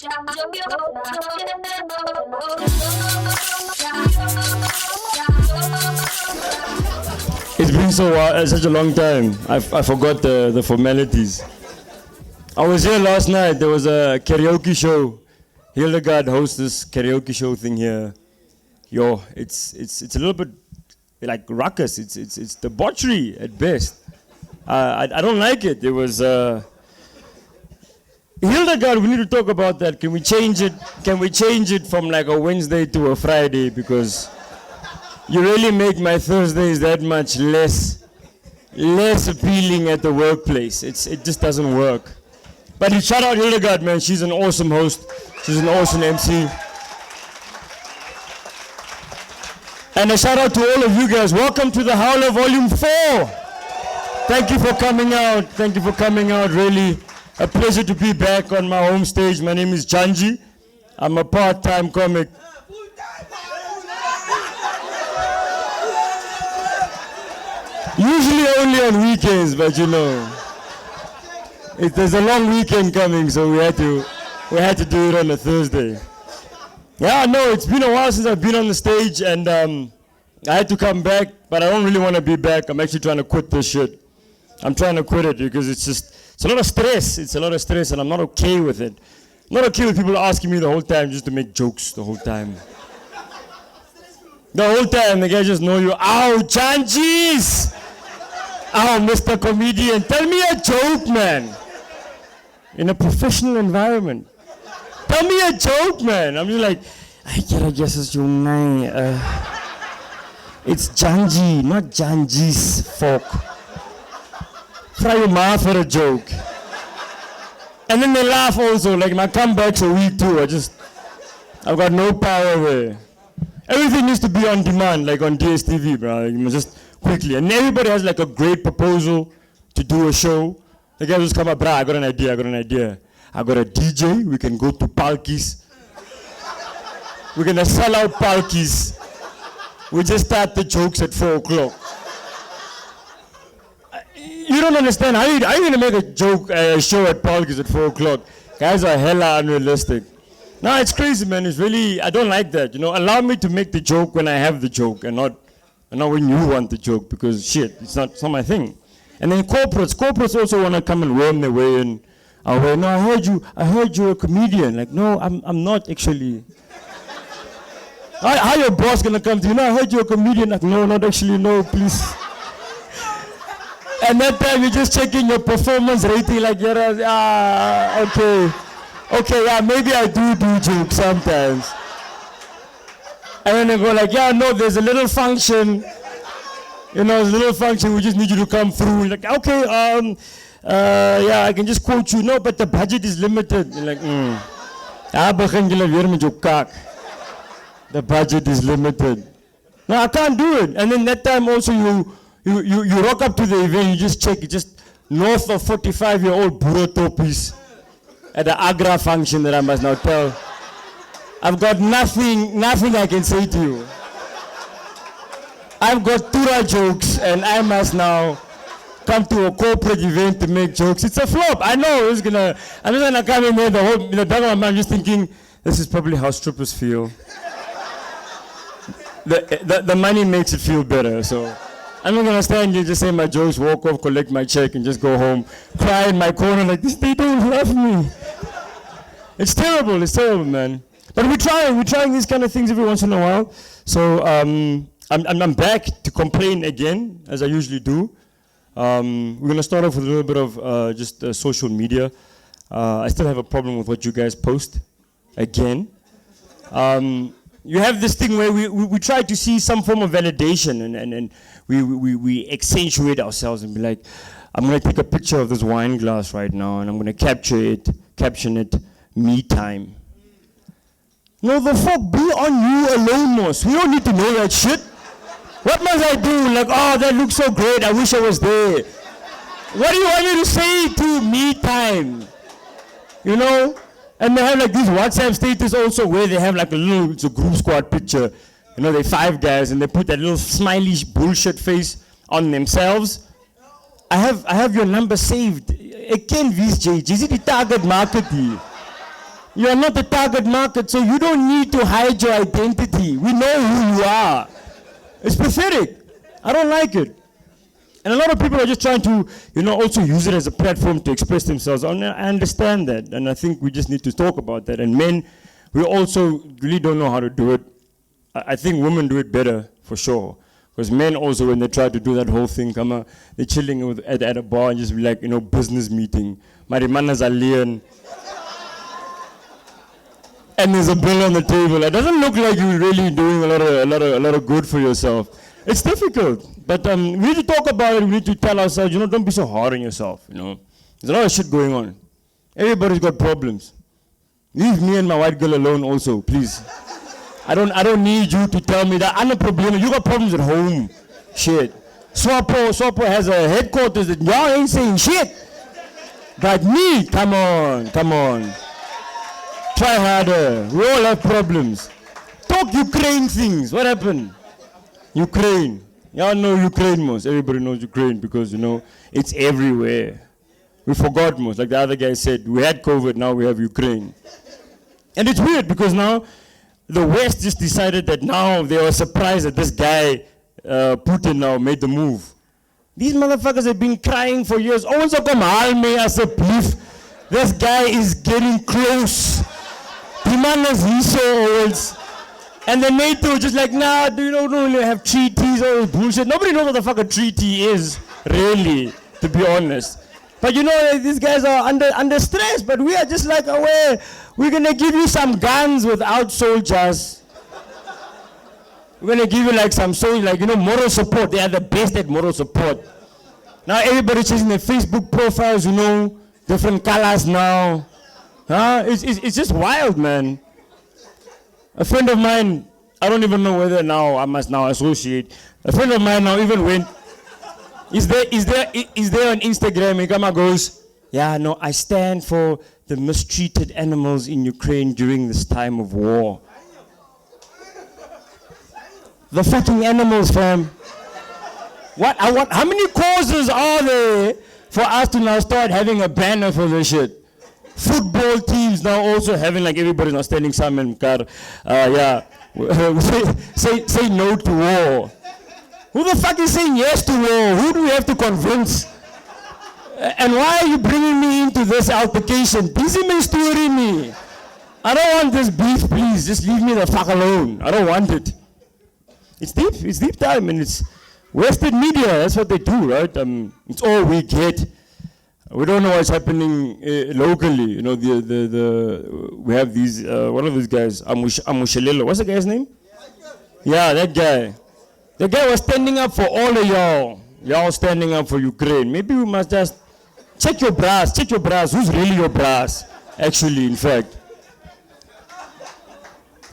It's been such a long time. I forgot the formalities. I was here last night. There was a karaoke show. Hildegard hosts this karaoke show thing here. Yo, it's a little bit like ruckus. It's debauchery at best. I don't like it. It was Hildegard. We need to talk about that. Can we change it? Can we change it from like a Wednesday to a Friday? Because you really make my Thursdays that much less appealing at the workplace. It just doesn't work. But shout out Hildegard, man. She's an awesome host. She's an awesome MC. And a shout out to all of you guys. Welcome to the Howler Volume 4. Thank you for coming out. Thank you for coming out. Really a pleasure to be back on my home stage. My name is Jandjie. I'm a part-time comic. Usually only on weekends, but you know, there's a long weekend coming, so we had to do it on a Thursday. Yeah, no, it's been a while since I've been on the stage, and I had to come back, but I don't really want to be back. I'm actually trying to quit this shit. I'm trying to quit it because it's a lot of stress. It's a lot of stress, and I'm not okay with it. I'm not okay with people asking me the whole time just to make jokes the whole time. The whole time, the guys just know you. Ow, Jandjies! Ow, Mr. Comedian, tell me a joke, man. In a professional environment. Tell me a joke, man. I'm just like, I guess it's your name. It's Jandjie, not Jandjie's folk. Try your mouth for a joke. And then they laugh also, like my comebacks are weak too. I've got no power there. Everything needs to be on demand, like on DSTV, bro. You must just quickly. And everybody has like a great proposal to do a show. The guys just come up, bro, I got an idea. I got a DJ, we can go to Palkies. We're gonna sell out Palkies. We just start the jokes at 4 o'clock. You don't understand, how are you gonna make a show at Palkies at 4 o'clock? Guys are hella unrealistic. No, it's crazy, man. It's really, I don't like that. You know, allow me to make the joke when I have the joke and not when you want the joke, because shit, it's not my thing. And then corporates also want to come and worm their way in. No, I heard you're a comedian. Like, no, I'm not actually. How your boss gonna come to you? No, I heard you're a comedian. Like, no, not actually, no, please. And that time you're just checking your performance rating, like, okay, yeah, maybe I do jokes sometimes. And then they go like, yeah, no, there's a little function. You know, there's a little function, we just need you to come through. Like, okay, yeah, I can just quote you. No, but the budget is limited. You're like, The budget is limited. No, I can't do it. And then that time also you rock up to the event, you just check, it's just north of 45-year-old Buro Topis at the Agra function that I must now tell. I've got nothing I can say to you. I've got Tura jokes and I must now come to a corporate event to make jokes. It's a flop. I know I'm just gonna come in there in the back of my mind just thinking, this is probably how strippers feel. The money makes it feel better, so I'm not gonna stand here, just say my jokes, walk off, collect my check, and just go home, cry in my corner like this. They don't love me. It's terrible, man. But we're trying these kind of things every once in a while. So I'm back to complain again, as I usually do. We're gonna start off with a little bit of just social media. I still have a problem with what you guys post, again. You have this thing where we try to see some form of validation and we accentuate ourselves and be like, I'm gonna take a picture of this wine glass right now and I'm gonna caption it, me time. No, the fuck, be on you alone, Moss. We don't need to know that shit. What must I do? Like, oh, that looks so great, I wish I was there. What do you want me to say to me time? You know? And they have like this WhatsApp status also where they have like it's a group squad picture. You know, they're 5 guys and they put that little smiley bullshit face on themselves. I have your number saved. Again, these JJs, the target market here. You are not the target market, so you don't need to hide your identity. We know who you are. It's pathetic. I don't like it. And a lot of people are just trying to, also use it as a platform to express themselves. I understand that, and I think we just need to talk about that. And men, we also really don't know how to do it. I think women do it better, for sure. Because men also, when they try to do that whole thing, they're chilling at a bar and just be like, business meeting. Marimanas are lean. And there's a bill on the table. It doesn't look like you're really doing a lot of good for yourself. It's difficult, but we need to talk about it. We need to tell ourselves, don't be so hard on yourself. There's a lot of shit going on. Everybody's got problems. Leave me and my white girl alone, also, please. I don't need you to tell me that I'm a problem. You got problems at home. Shit. Swapo has a headquarters that y'all ain't saying shit. But me, come on. Try harder. We all have problems. Talk Ukraine things. What happened? Ukraine. Y'all know Ukraine most. Everybody knows Ukraine because, it's everywhere. We forgot most. Like the other guy said, we had COVID, now we have Ukraine. And it's weird because now the West just decided that now they were surprised that this guy, Putin, now made the move. These motherfuckers have been crying for years. Oh, so come on, me as a beef. This guy is getting close. The man is he so old. And the NATO just like, nah, you don't really have treaties, all this bullshit. Nobody knows what the fuck a treaty is, really, to be honest. But these guys are under stress, but we are just like, we're gonna give you some guns without soldiers. We're gonna give you like some moral support. They are the best at moral support. Now everybody's changing their Facebook profiles, different colors now. It's just wild, man. A friend of mine, I don't even know whether now I must now associate. A friend of mine now even went, is there on Instagram, and goes, yeah, no, I stand for the mistreated animals in Ukraine during this time of war. The fucking animals, fam. How many causes are there for us to now start having a banner for this shit? Football teams now also having everybody's now standing Simon car. Say no to war. Who the fuck is saying yes to war? Who do we have to convince? And why are you bringing me into this altercation? Busy me storing me. I don't want this beef, please. Just leave me the fuck alone. I don't want it. It's deep time, and it's Western media. That's what they do, right? It's all we get. We don't know what's happening locally. We have these, one of these guys, Amushelelo. What's the guy's name? Yeah, that guy. The guy was standing up for all of y'all. Y'all standing up for Ukraine. Maybe we must just check your brass. Who's really your brass? Actually, in fact.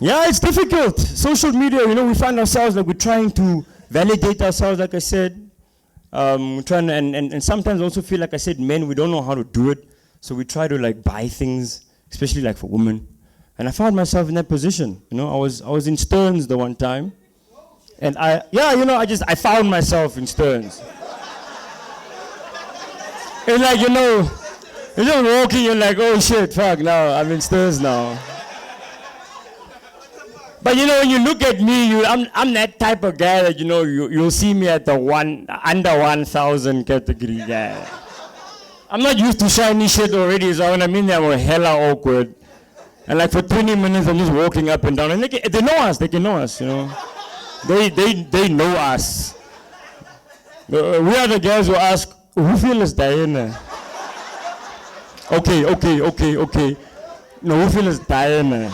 Yeah, it's difficult. Social media, we find ourselves we're trying to validate ourselves, like I said. We're trying to, and sometimes also feel like I said, men, we don't know how to do it, so we try to buy things, especially for women. And I found myself in that position. I was in Stearns the one time, and I found myself in Stearns. It's you're just walking, you're like, oh shit, fuck, now I'm in Stearns now. But when you look at me, I'm that type of guy that you'll see me at the under 1,000 category guy. I'm not used to shiny shit already, so when I'm in there, I'm hella awkward. And for 20 minutes, I'm just walking up and down, and they know us. They can know us, They know us. We are the guys who ask, who feels Diana? Okay. No, who feels Diana?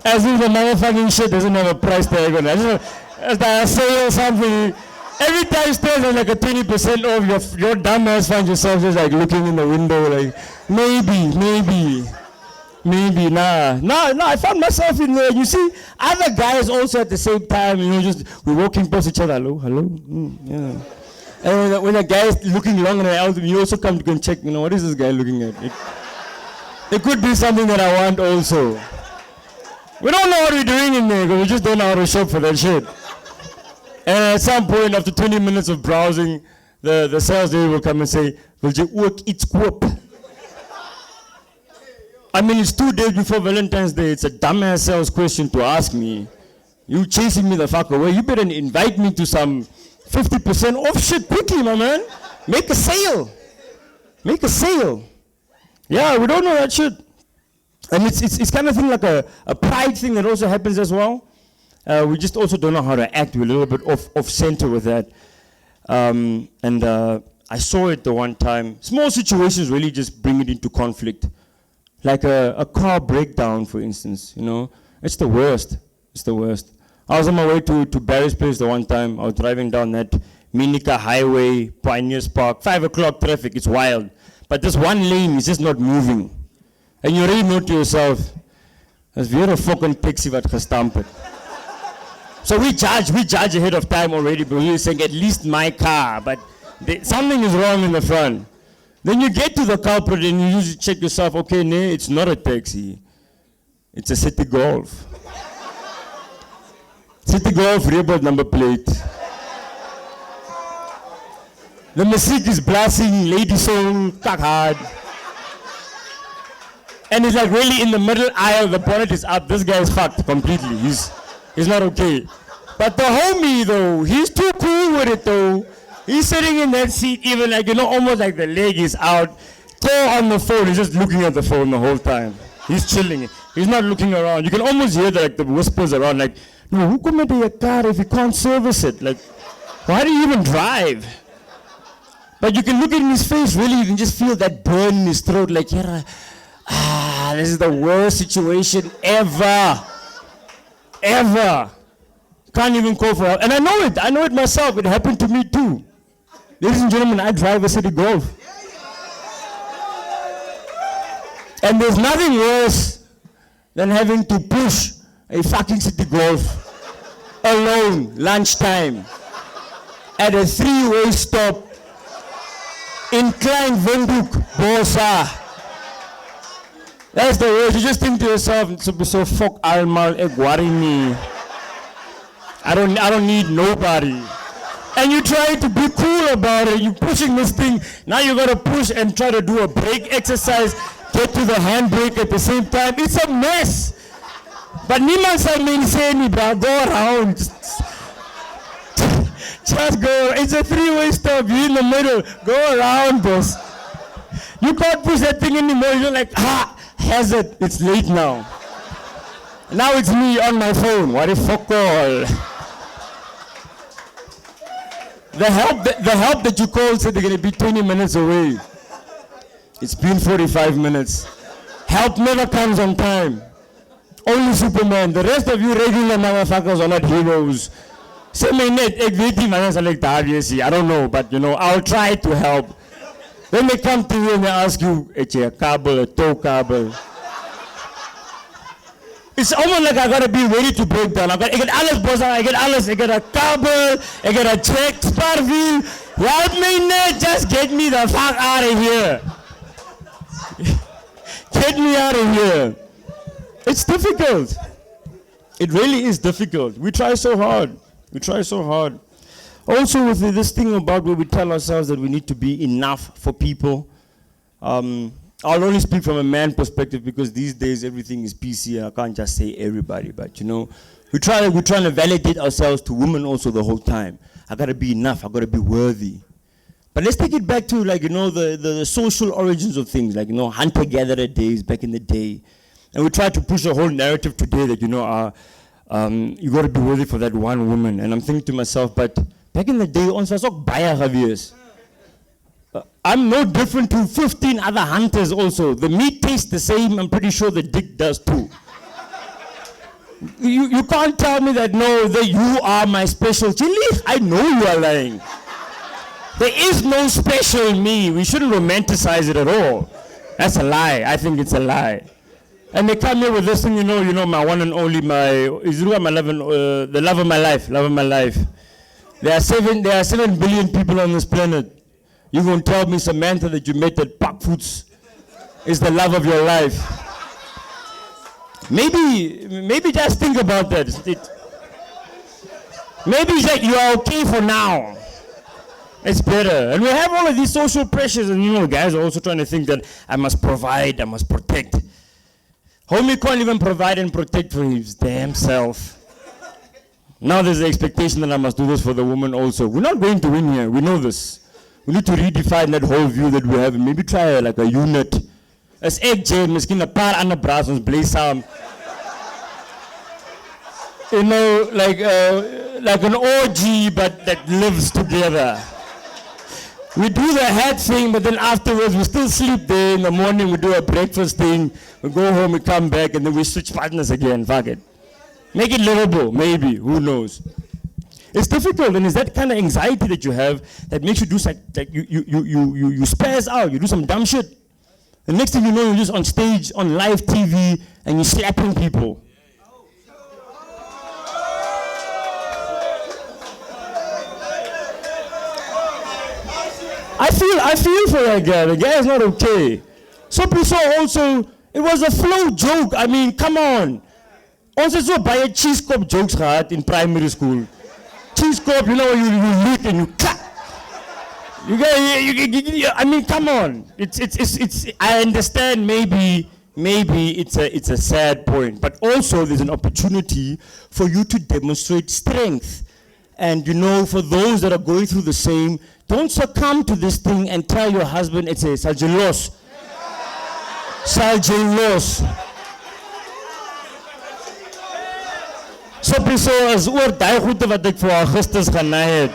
As if the motherfucking shit doesn't have a price tag on it. As I say or something, every time there's a 20% off, your dumb ass finds yourself just looking in the window maybe, nah. No, I found myself in there. You see, other guys also at the same time, we're walking past each other, hello, yeah. And when a guy is looking long and out, you also come to go and check, what is this guy looking at? It could be something that I want also. We don't know what we're doing in there because we just don't know how to shop for that shit. And at some point, after 20 minutes of browsing, the sales lady will come and say, "Will you work its coop?" I mean, it's 2 days before Valentine's Day. It's a dumbass sales question to ask me. You chasing me the fuck away. You better invite me to some 50% off shit quickly, my man. Make a sale. Make a sale. Yeah, we don't know that shit. And it's kind of thing like a pride thing that also happens as well. We just also don't know how to act. We're a little bit off center with that. I saw it the one time. Small situations really just bring it into conflict. Like a car breakdown, for instance, you know. It's the worst. It's the worst. I was on my way to Barry's place the one time. I was driving down that Minica Highway, Pioneers Park, 5 o'clock traffic, it's wild. But this one lane is just not moving. And you already know to yourself, as weer 'n fucking taxi wat gestamp het. So we judge ahead of time already, but we're saying at least my car, but something is wrong in the front. Then you get to the culprit and you usually check yourself, okay, no, it's not a taxi. It's a City Golf. City Golf rebel number plate. The music is blasting, Lady Soul, cock hard. And it's like really in the middle aisle, the bonnet is up. This guy is fucked completely. He's not okay. But the homie though, he's too cool with it though. He's sitting in that seat even like, you know, almost like the leg is out. Toe on the phone, he's just looking at the phone the whole time. He's chilling. He's not looking around. You can almost hear the whispers around like, no, who come into your car if you can't service it? Like, why do you even drive? But you can look at his face, really, you can just feel that burn in his throat, like, this is the worst situation ever. Ever. Can't even call for help. And I know it myself, it happened to me too. Ladies and gentlemen, I drive a City Golf. And there's nothing worse than having to push a fucking City Golf alone, lunchtime, at a 3-way stop in Klein Windhoek, Bosa. That's the worst. You just think to yourself, so fuck almal, ek worry me. I don't need nobody. And you try to be cool about it. You're pushing this thing. Now you gotta push and try to do a brake exercise, get to the handbrake at the same time. It's a mess. But niemand sal me say me, bro. Go around. Just go. It's a 3-way stop. You're in the middle. Go around, boss. You can't push that thing anymore. You're like, hazard. It's late now. Now it's me on my phone. What the fuck all? The help that you called said they're going to be 20 minutes away. It's been 45 minutes. Help never comes on time. Only Superman. The rest of you regular motherfuckers are not heroes. Say my net, I don't know, but you know, I'll try to help. When they come to you and they ask you, it's a cable, a tow cable. It's almost like I gotta be ready to break down. I get alles, boss. I get a cable, I get a check, sparwheel. Help me, net, just get me the fuck out of here. Get me out of here. It's difficult. It really is difficult. We try so hard. We try so hard. Also with this thing about where we tell ourselves that we need to be enough for people. I'll only speak from a man perspective because these days everything is PC and I can't just say everybody, but you know, we're trying to validate ourselves to women also the whole time. I gotta be enough, I gotta be worthy. But let's take it back to like, you know, the social origins of things, like, you know, hunter-gatherer days back in the day. And we try to push a whole narrative today that, you know, you gotta be worthy for that one woman. And I'm thinking to myself, but back in the day, ons was ook baie gewees. I'm no different to 15 other hunters also. The meat tastes the same, I'm pretty sure the dick does too. You can't tell me that, no, that you are my special chili. I know you are lying. There is no special me. We shouldn't romanticize it at all. That's a lie. I think it's a lie. And they come here with this thing, you know, my one and only, the love of my life. There are 7 billion people on this planet. You're going to tell me, Samantha, that you met at Park Foods is the love of your life. Maybe just think about that. Maybe that you are okay for now. It's better. And we have all of these social pressures, and you know, guys are also trying to think that I must provide, I must protect. Homie can't even provide and protect for his damn self. Now there's the expectation that I must do this for the woman also. We're not going to win here. We know this. We need to redefine that whole view that we have and maybe try like a unit. As ek jy, miskien 'n paar ander braas ons bly saam. You know, like an orgy, but that lives together. We do the head thing, but then afterwards we still sleep there. In the morning we do a breakfast thing. We go home, we come back, and then we switch partners again. Fuck it. Make it livable, maybe. Who knows? It's difficult, and it's that kind of anxiety that you have that makes you do like you spaz out. You do some dumb shit. The next thing you know, you're just on stage, on live TV, and you're slapping people. I feel for that guy. The guy is not okay. So also, it was a flow joke. I mean, come on. Ons het so baie cheese cup jokes gehad in primary school. Cheese cup, you know, you lick and you clap. I mean, come on. It's. I understand maybe it's a sad point, but also there's an opportunity for you to demonstrate strength. And you know, for those that are going through the same, don't succumb to this thing and tell your husband it's a saljelos. Saljelos. So as oor daai goede wat ek vir Augustus genaai het.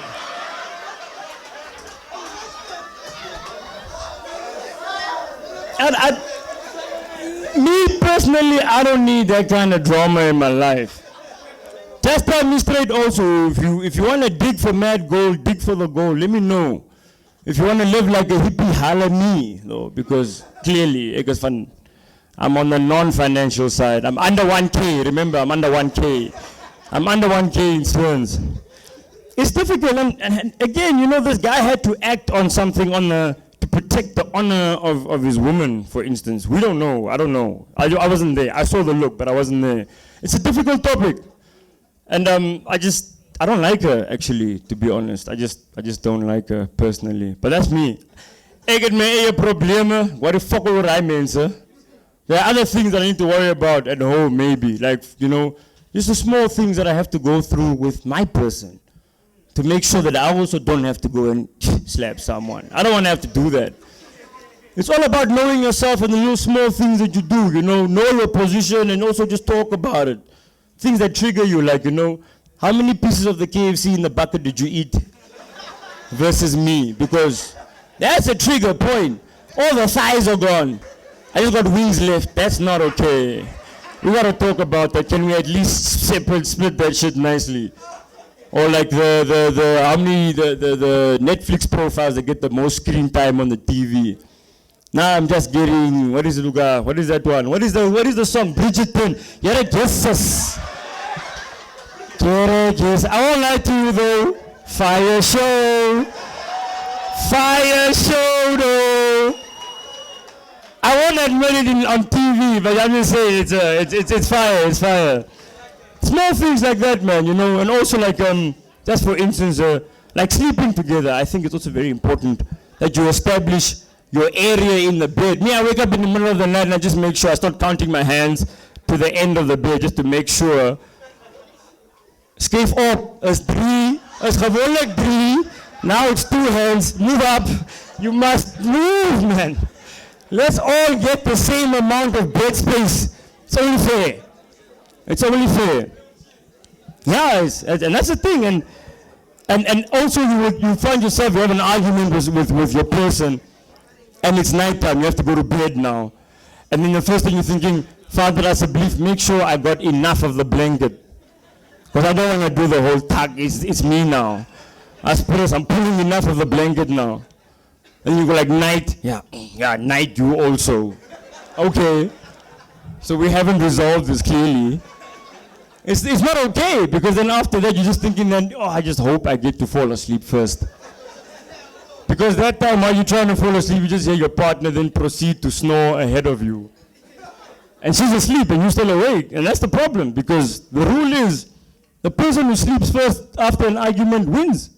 And me personally, I don't need that kind of drama in my life. Just tell me straight also, if you want to dig for mad gold, dig for the gold, let me know. If you want to live like a hippie, holler me, though, because clearly, I'm on the non-financial side. I'm under 1K, remember, I'm under 1K. I'm under 1K in Swans. It's difficult, and again, you know, this guy had to act on something to protect the honor of his woman, for instance. We don't know, I don't know. I wasn't there, I saw the look, but I wasn't there. It's a difficult topic. And I don't like her, actually, to be honest. I just don't like her personally. But that's me. Ek het my eie probleme. What the fuck will I mean, sir? There are other things that I need to worry about at home, maybe. Like, you know, just the small things that I have to go through with my person to make sure that I also don't have to go and slap someone. I don't want to have to do that. It's all about knowing yourself and the little small things that you do, you know your position and also just talk about it. Things that trigger you, like, you know, how many pieces of the KFC in the bucket did you eat versus me? Because that's a trigger point. All the thighs are gone. I just got wings left. That's not okay. We gotta talk about that. Can we at least split that shit nicely? Or like the Netflix profiles that get the most screen time on the TV. Now I'm just getting, what is it, Luga? What is that one? What is the song? Bridgerton. You're a guess. I won't lie to you though. Fire show though. I won't admit it on TV, but I'm just saying it's fire. Small things like that, man, you know, and also like just for instance, like sleeping together. I think it's also very important that you establish your area in the bed. Me, I wake up in the middle of the night and I just make sure I start counting my hands to the end of the bed just to make sure. Skif op, is 3, is gewoonlik 3, now it's 2 hands, move up, you must move, man. Let's all get the same amount of bed space. It's only fair. It's only fair. Yeah, and that's the thing, and also you find yourself, you have an argument with your person, and it's nighttime, you have to go to bed now. And then the first thing you're thinking, Father, as a belief, make sure I got enough of the blanket. Because I don't want to do the whole tug, it's me now. As Spirit, I'm pulling enough of the blanket now. And you go like, night, yeah, night you also. Okay, so we haven't resolved this clearly. It's not okay, because then after that you're just thinking that, oh, I just hope I get to fall asleep first. Because that time while you're trying to fall asleep, you just hear your partner then proceed to snore ahead of you. And she's asleep and you're still awake, and that's the problem, because the rule is, the person who sleeps first after an argument wins.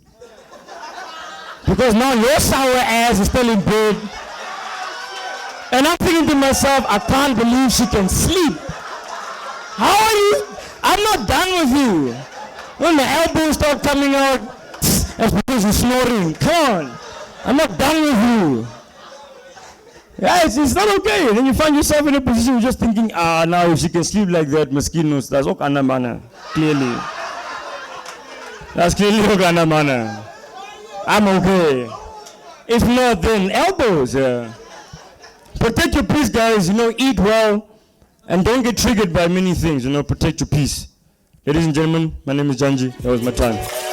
Because now your sour ass is still in bed. And I'm thinking to myself, I can't believe she can sleep. How are you? I'm not done with you. When the elbows start coming out, that's because you're snoring. Come on. I'm not done with you. Yeah, it's not okay. Then you find yourself in a position you're just thinking, now if she can sleep like that, mosquitoes, that's ook ander manne. Clearly. That's clearly ook ander manne. I'm okay. If not, then elbows. Protect your peace, guys. Eat well and don't get triggered by many things. Protect your peace. Ladies and gentlemen, my name is Jandjie. That was my time.